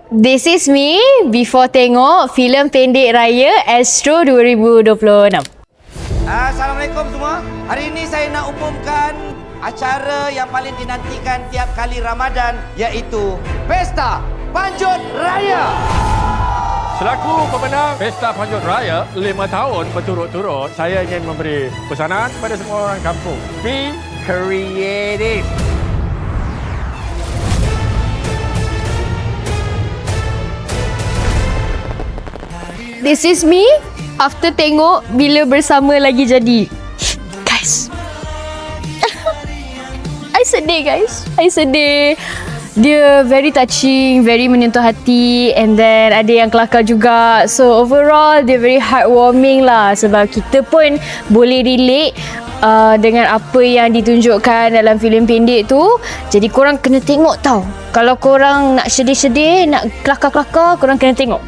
This is me before tengok filem pendek raya Astro 2026. Assalamualaikum semua. Hari ini saya nak umumkan acara yang paling dinantikan tiap kali Ramadan, iaitu Pesta Panjut Raya. Selaku pemenang Pesta Panjut Raya 5 tahun berturut-turut, saya ingin memberi pesanan kepada semua orang kampung. Be creative. This is me after tengok Bila Bersama Lagi Jadi. Guys. I sedih guys. I sedih. Dia very touching, very menyentuh hati, and then ada yang kelakar juga. So overall dia very heartwarming lah, sebab kita pun boleh relate dengan apa yang ditunjukkan dalam filem pendek tu. Jadi korang kena tengok tau. Kalau korang nak sedih-sedih, nak kelakar-kelakar, korang kena tengok.